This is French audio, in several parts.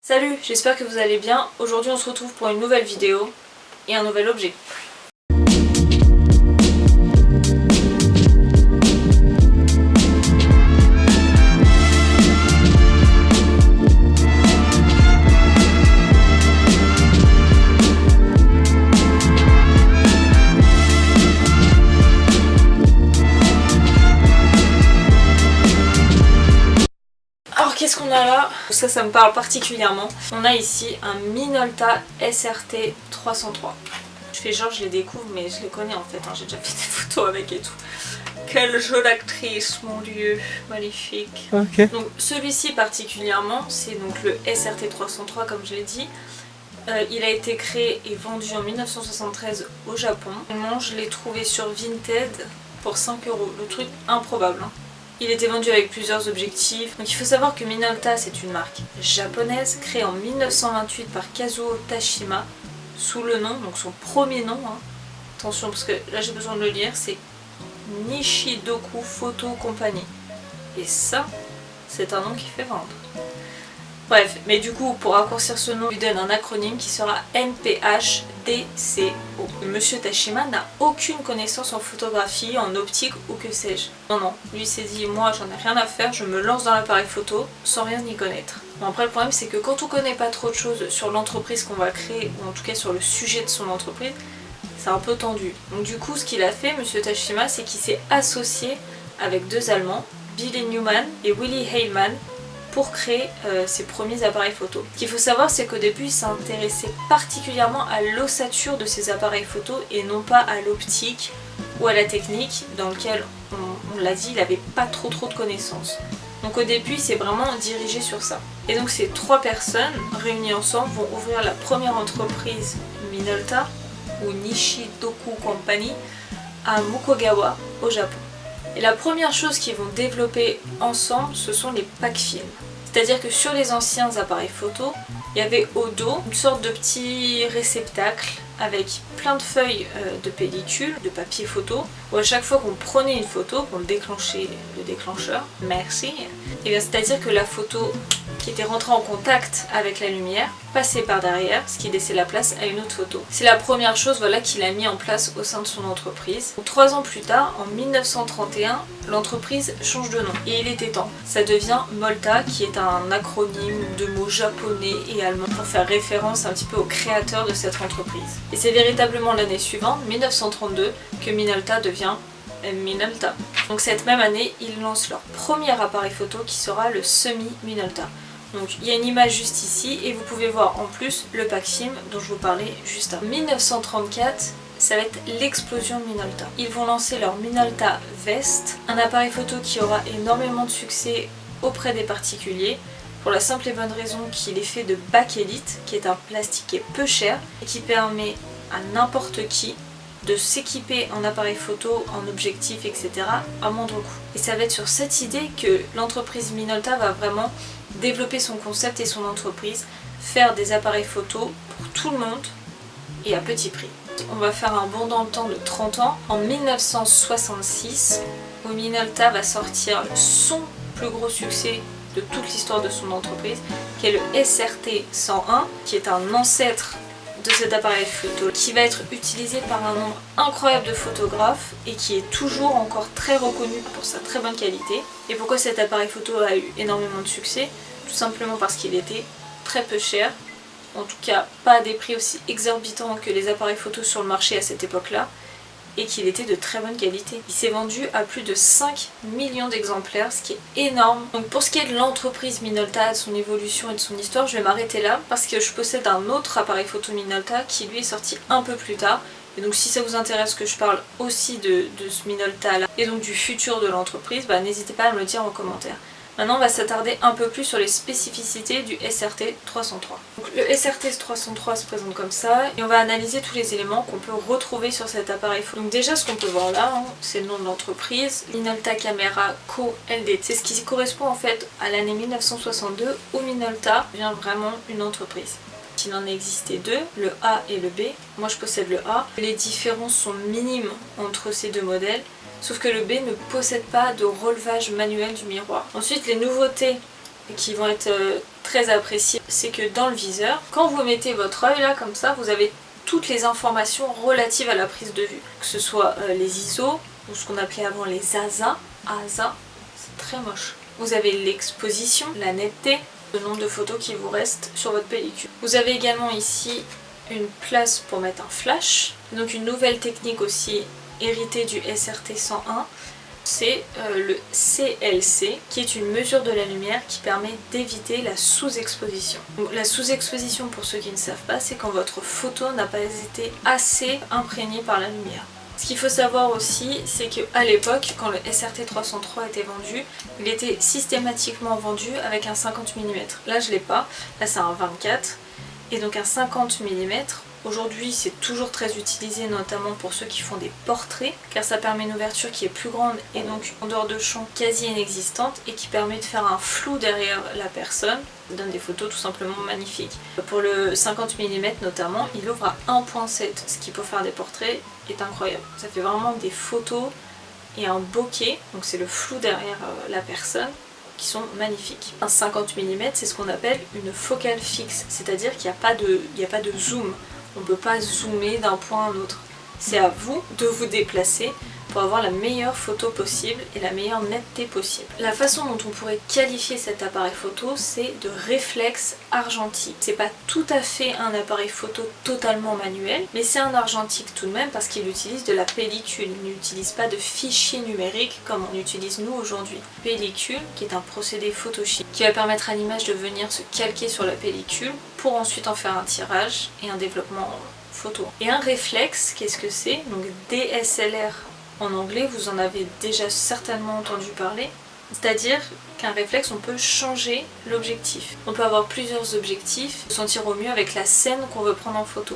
Salut, j'espère que vous allez bien. Aujourd'hui on se retrouve pour une nouvelle vidéo et un nouvel objet. Alors qu'est-ce qu'on a là? Ça me parle particulièrement. On a ici un Minolta SRT 303. Je fais genre je les découvre mais je les connais en fait, hein. J'ai déjà fait des photos avec et tout. Quelle jolie actrice, mon dieu, magnifique. Okay. Donc celui-ci particulièrement, c'est donc le SRT 303 comme je l'ai dit. Il a été créé et vendu en 1973 au Japon. Moi je l'ai trouvé sur Vinted pour 5 €, le truc improbable, hein. Il était vendu avec plusieurs objectifs. Donc il faut savoir que Minolta c'est une marque japonaise créée en 1928 par Kazuo Tashima sous le nom, donc son premier nom, hein. Attention parce que là j'ai besoin de le lire, c'est Nishidoku Photo Company. Et ça, c'est un nom qui fait vendre. Bref, mais du coup pour raccourcir ce nom, on lui donne un acronyme qui sera NPHDCO. Monsieur Tashima n'a aucune connaissance en photographie, en optique ou que sais-je. Non, lui s'est dit moi j'en ai rien à faire, je me lance dans l'appareil photo sans rien y connaître. Bon, après le problème c'est que quand on connaît pas trop de choses sur l'entreprise qu'on va créer, ou en tout cas sur le sujet de son entreprise, c'est un peu tendu. Donc du coup ce qu'il a fait, Monsieur Tashima, c'est qu'il s'est associé avec deux Allemands, Billy Newman et Willy Heilmann, pour créer ses premiers appareils photo. Ce qu'il faut savoir c'est qu'au début il s'intéressait particulièrement à l'ossature de ses appareils photo et non pas à l'optique ou à la technique dans lequel on l'a dit il n'avait pas trop de connaissances. Donc au début il s'est vraiment dirigé sur ça. Et donc ces trois personnes réunies ensemble vont ouvrir la première entreprise Minolta ou Nishidoku Company à Mukogawa au Japon. Et la première chose qu'ils vont développer ensemble ce sont les packs films. C'est-à-dire que sur les anciens appareils photo, il y avait au dos une sorte de petit réceptacle avec plein de feuilles de pellicule, de papier photo, où à chaque fois qu'on prenait une photo, qu'on déclenchait le déclencheur, merci, et bien c'est-à-dire que la photo qui était rentrée en contact avec la lumière passait par derrière, ce qui laissait la place à une autre photo. C'est la première chose qu'il a mis en place au sein de son entreprise. 3 ans plus tard, en 1931, l'entreprise change de nom et il était temps. Ça devient Molta, qui est un acronyme de mots japonais et allemands pour faire référence un petit peu au créateur de cette entreprise. Et c'est véritablement l'année suivante, 1932, que Minolta devient Minolta. Donc cette même année, ils lancent leur premier appareil photo qui sera le Semi Minolta. Donc il y a une image juste ici et vous pouvez voir en plus le pack film dont je vous parlais juste avant. 1934, ça va être l'explosion de Minolta. Ils vont lancer leur Minolta Vest, un appareil photo qui aura énormément de succès auprès des particuliers pour la simple et bonne raison qu'il est fait de bakélite, qui est un plastique qui est peu cher et qui permet à n'importe qui de s'équiper en appareil photo, en objectif, etc. à moindre coût. Et ça va être sur cette idée que l'entreprise Minolta va vraiment développer son concept et son entreprise, faire des appareils photo pour tout le monde et à petit prix. On va faire un bond dans le temps de 30 ans. En 1966, où Minolta va sortir son plus gros succès de toute l'histoire de son entreprise, qui est le SRT 101, qui est un ancêtre de cet appareil photo qui va être utilisé par un nombre incroyable de photographes et qui est toujours encore très reconnu pour sa très bonne qualité. Et pourquoi cet appareil photo a eu énormément de succès? Tout simplement parce qu'il était très peu cher, en tout cas pas à des prix aussi exorbitants que les appareils photo sur le marché à cette époque-là, et qu'il était de très bonne qualité. Il s'est vendu à plus de 5 millions d'exemplaires, ce qui est énorme. Donc pour ce qui est de l'entreprise Minolta, de son évolution et de son histoire, je vais m'arrêter là parce que je possède un autre appareil photo Minolta qui lui est sorti un peu plus tard. Et donc si ça vous intéresse que je parle aussi de ce Minolta là et donc du futur de l'entreprise, n'hésitez pas à me le dire en commentaire. Maintenant on va s'attarder un peu plus sur les spécificités du SRT 303. Donc, le SRT 303 se présente comme ça et on va analyser tous les éléments qu'on peut retrouver sur cet appareil photo. Donc déjà ce qu'on peut voir là, c'est le nom de l'entreprise, Minolta Camera Co LD. C'est ce qui correspond en fait à l'année 1962 où Minolta devient vraiment une entreprise. Il en existait deux, le A et le B. Moi je possède le A. Les différences sont minimes entre ces deux modèles. Sauf que le B ne possède pas de relevage manuel du miroir. Ensuite, les nouveautés qui vont être très apprécié, c'est que dans le viseur, quand vous mettez votre œil là comme ça, vous avez toutes les informations relatives à la prise de vue. Que ce soit les ISO, ou ce qu'on appelait avant les ASA, c'est très moche. Vous avez l'exposition, la netteté, le nombre de photos qui vous restent sur votre pellicule. Vous avez également ici une place pour mettre un flash, donc une nouvelle technique aussi héritée du SRT 101, c'est le CLC, qui est une mesure de la lumière qui permet d'éviter la sous-exposition. La sous-exposition, pour ceux qui ne savent pas, c'est quand votre photo n'a pas été assez imprégnée par la lumière. Ce qu'il faut savoir aussi, c'est qu'à l'époque, quand le SRT 303 était vendu, il était systématiquement vendu avec un 50 mm. Là je l'ai pas, là c'est un 24, et donc un 50 mm. Aujourd'hui c'est toujours très utilisé, notamment pour ceux qui font des portraits, car ça permet une ouverture qui est plus grande et donc en dehors de champ quasi inexistante, et qui permet de faire un flou derrière la personne, ça donne des photos tout simplement magnifiques. Pour le 50 mm notamment, il ouvre à 1.7, ce qui pour faire des portraits est incroyable. Ça fait vraiment des photos et un bokeh, donc c'est le flou derrière la personne, qui sont magnifiques. Un 50 mm c'est ce qu'on appelle une focale fixe, c'est-à-dire qu'il n'y a pas de zoom. On ne peut pas zoomer d'un point à un autre. C'est à vous de vous déplacer pour avoir la meilleure photo possible et la meilleure netteté possible. La façon dont on pourrait qualifier cet appareil photo, c'est de réflexe argentique. C'est pas tout à fait un appareil photo totalement manuel, mais c'est un argentique tout de même parce qu'il utilise de la pellicule. Il n'utilise pas de fichier numérique comme on utilise nous aujourd'hui. Pellicule, qui est un procédé photochimique, qui va permettre à l'image de venir se calquer sur la pellicule pour ensuite en faire un tirage et un développement photo. Et un réflexe, qu'est-ce que c'est? Donc DSLR en anglais, vous en avez déjà certainement entendu parler. C'est-à-dire qu'un réflexe, on peut changer l'objectif. On peut avoir plusieurs objectifs, se sentir au mieux avec la scène qu'on veut prendre en photo.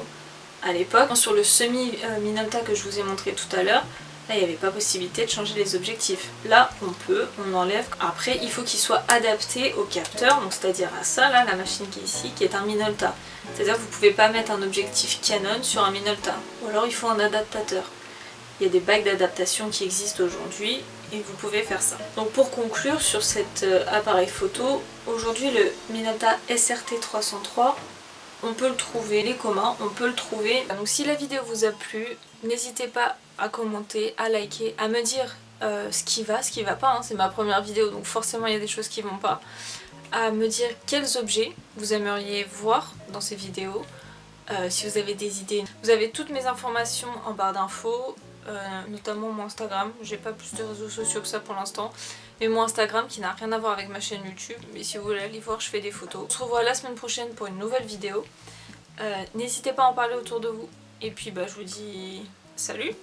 À l'époque, sur le semi-Minolta que je vous ai montré tout à l'heure, là il n'y avait pas possibilité de changer les objectifs. Là on peut, on enlève. Après il faut qu'il soit adapté au capteur, donc c'est-à-dire à ça, là la machine qui est ici, qui est un Minolta. C'est-à-dire que vous ne pouvez pas mettre un objectif Canon sur un Minolta, ou alors il faut un adaptateur. Il y a des bacs d'adaptation qui existent aujourd'hui et vous pouvez faire ça. Donc pour conclure sur cet appareil photo, aujourd'hui le Minolta SRT 303, on peut le trouver, les communs, on peut le trouver. Donc si la vidéo vous a plu, n'hésitez pas à commenter, à liker, à me dire ce qui va pas, hein. C'est ma première vidéo donc forcément il y a des choses qui vont pas. À me dire quels objets vous aimeriez voir dans ces vidéos, si vous avez des idées. Vous avez toutes mes informations en barre d'infos, notamment mon Instagram. J'ai pas plus de réseaux sociaux que ça pour l'instant, mais mon Instagram qui n'a rien à voir avec ma chaîne YouTube, mais si vous voulez aller voir, je fais des photos. On se revoit la semaine prochaine pour une nouvelle vidéo. N'hésitez pas à en parler autour de vous, et puis je vous dis salut.